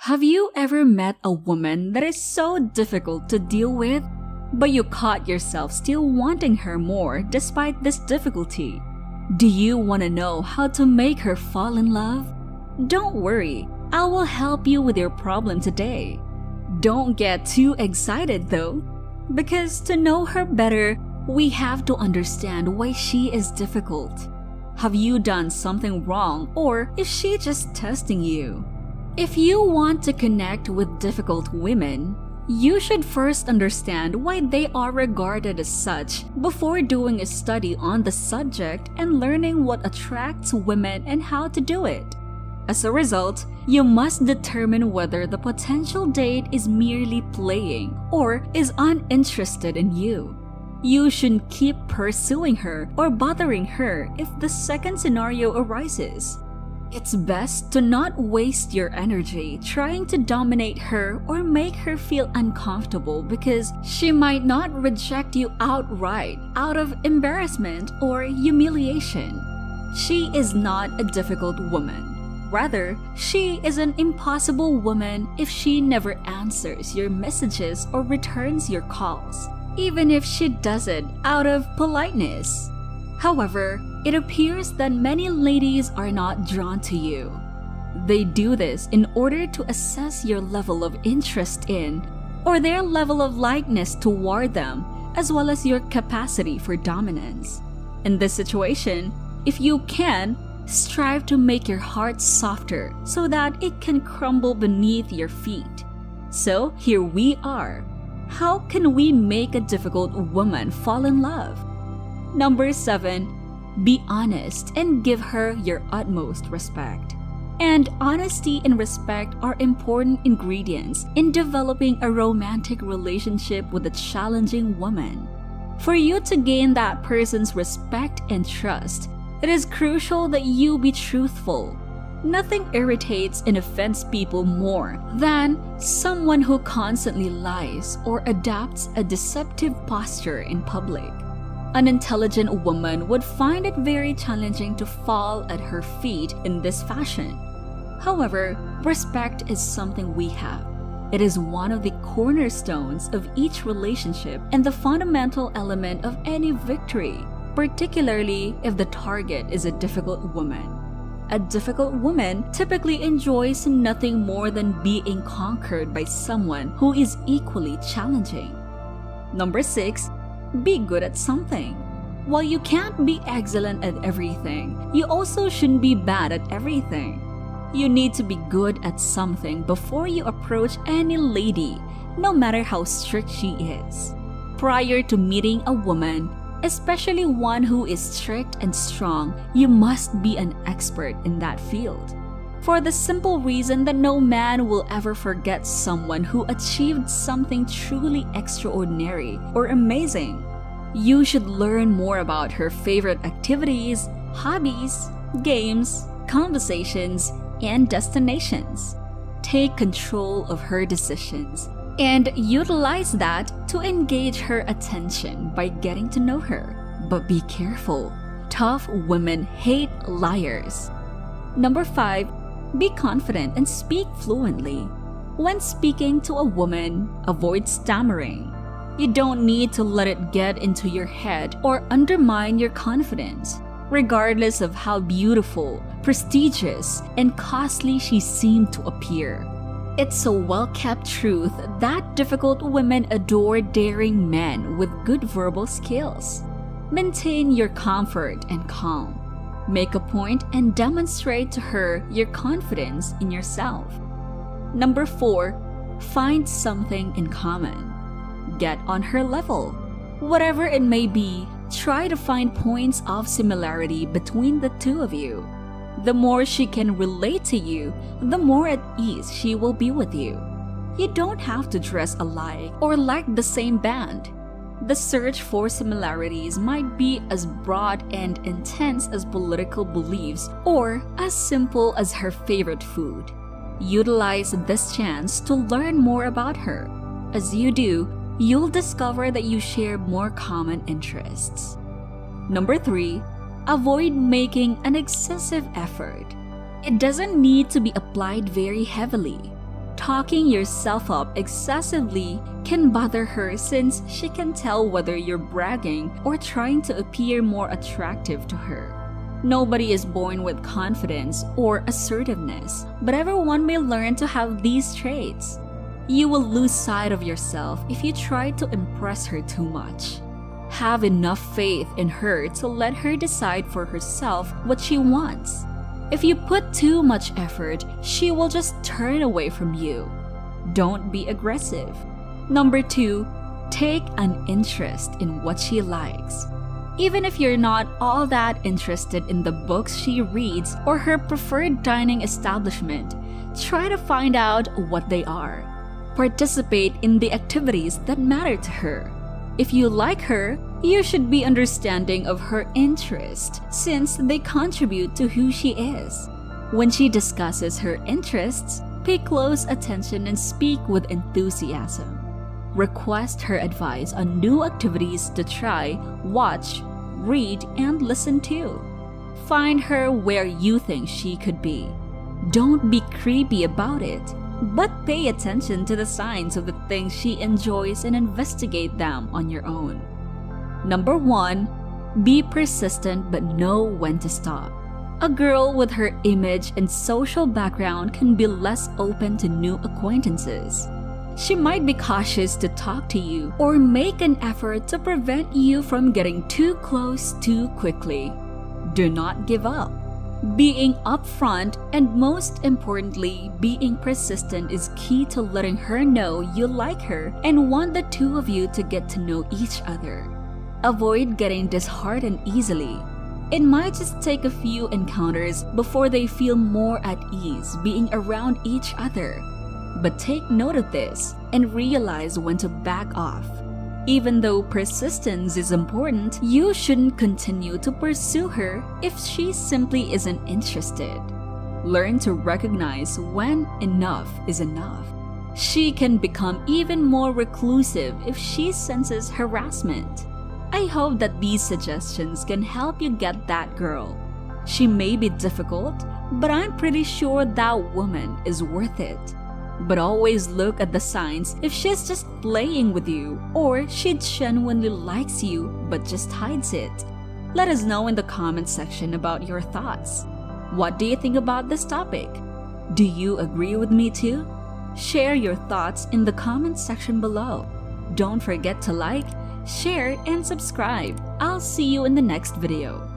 Have you ever met a woman that is so difficult to deal with, but you caught yourself still wanting her more despite this difficulty? Do you want to know how to make her fall in love? Don't worry, I will help you with your problem today. Don't get too excited though, because to know her better, we have to understand why she is difficult. Have you done something wrong, or is she just testing you? If you want to connect with difficult women, you should first understand why they are regarded as such before doing a study on the subject and learning what attracts women and how to do it. As a result, you must determine whether the potential date is merely playing or is uninterested in you. You shouldn't keep pursuing her or bothering her if the second scenario arises. It's best to not waste your energy trying to dominate her or make her feel uncomfortable because she might not reject you outright out of embarrassment or humiliation. She is not a difficult woman. Rather, she is an impossible woman if she never answers your messages or returns your calls, even if she does it out of politeness. However, it appears that many ladies are not drawn to you. They do this in order to assess your level of interest in or their level of likeness toward them, as well as your capacity for dominance. In this situation, if you can, strive to make your heart softer so that it can crumble beneath your feet. So here we are. How can we make a difficult woman fall in love? Number 7. Be honest and give her your utmost respect. And honesty and respect are important ingredients in developing a romantic relationship with a challenging woman. For you to gain that person's respect and trust, it is crucial that you be truthful. Nothing irritates and offends people more than someone who constantly lies or adopts a deceptive posture in public. An intelligent woman would find it very challenging to fall at her feet in this fashion. However, respect is something we have. It is one of the cornerstones of each relationship and the fundamental element of any victory, particularly if the target is a difficult woman. A difficult woman typically enjoys nothing more than being conquered by someone who is equally challenging. Number 6. Be good at something. While you can't be excellent at everything, you also shouldn't be bad at everything. You need to be good at something before you approach any lady, no matter how strict she is. Prior to meeting a woman, especially one who is strict and strong, you must be an expert in that field. For the simple reason that no man will ever forget someone who achieved something truly extraordinary or amazing. You should learn more about her favorite activities, hobbies, games, conversations, and destinations. Take control of her decisions and utilize that to engage her attention by getting to know her. But be careful. Tough women hate liars. Number 5. Be confident and speak fluently. When speaking to a woman, avoid stammering. You don't need to let it get into your head or undermine your confidence, regardless of how beautiful, prestigious, and costly she seemed to appear. It's a well-kept truth that difficult women adore daring men with good verbal skills. Maintain your comfort and calm. Make a point and demonstrate to her your confidence in yourself. Number 4. Find something in common. Get on her level. Whatever it may be, try to find points of similarity between the two of you. The more she can relate to you, the more at ease she will be with you. You don't have to dress alike or like the same band. The search for similarities might be as broad and intense as political beliefs or as simple as her favorite food. Utilize this chance to learn more about her. As you do, you'll discover that you share more common interests. Number 3. Avoid making an excessive effort. It doesn't need to be applied very heavily. Talking yourself up excessively can bother her since she can tell whether you're bragging or trying to appear more attractive to her. Nobody is born with confidence or assertiveness, but everyone may learn to have these traits. You will lose sight of yourself if you try to impress her too much. Have enough faith in her to let her decide for herself what she wants. If you put too much effort, she will just turn away from you. Don't be aggressive. Number 2, take an interest in what she likes. Even if you're not all that interested in the books she reads or her preferred dining establishment, try to find out what they are. Participate in the activities that matter to her. If you like her, you should be understanding of her interest since they contribute to who she is. When she discusses her interests, pay close attention and speak with enthusiasm. Request her advice on new activities to try, watch, read, and listen to. Find her where you think she could be. Don't be creepy about it, but pay attention to the signs of the things she enjoys and investigate them on your own. Number 1, be persistent but know when to stop. A girl with her image and social background can be less open to new acquaintances. She might be cautious to talk to you or make an effort to prevent you from getting too close too quickly. Do not give up. Being upfront and most importantly, being persistent is key to letting her know you like her and want the two of you to get to know each other. Avoid getting disheartened easily. It might just take a few encounters before they feel more at ease being around each other. But take note of this and realize when to back off. Even though persistence is important, you shouldn't continue to pursue her if she simply isn't interested. Learn to recognize when enough is enough. She can become even more reclusive if she senses harassment. I hope that these suggestions can help you get that girl. She may be difficult, but I'm pretty sure that woman is worth it. But always look at the signs if she's just playing with you or she genuinely likes you but just hides it. Let us know in the comment section about your thoughts. What do you think about this topic? Do you agree with me too? Share your thoughts in the comment section below. Don't forget to like, share, and subscribe. I'll see you in the next video.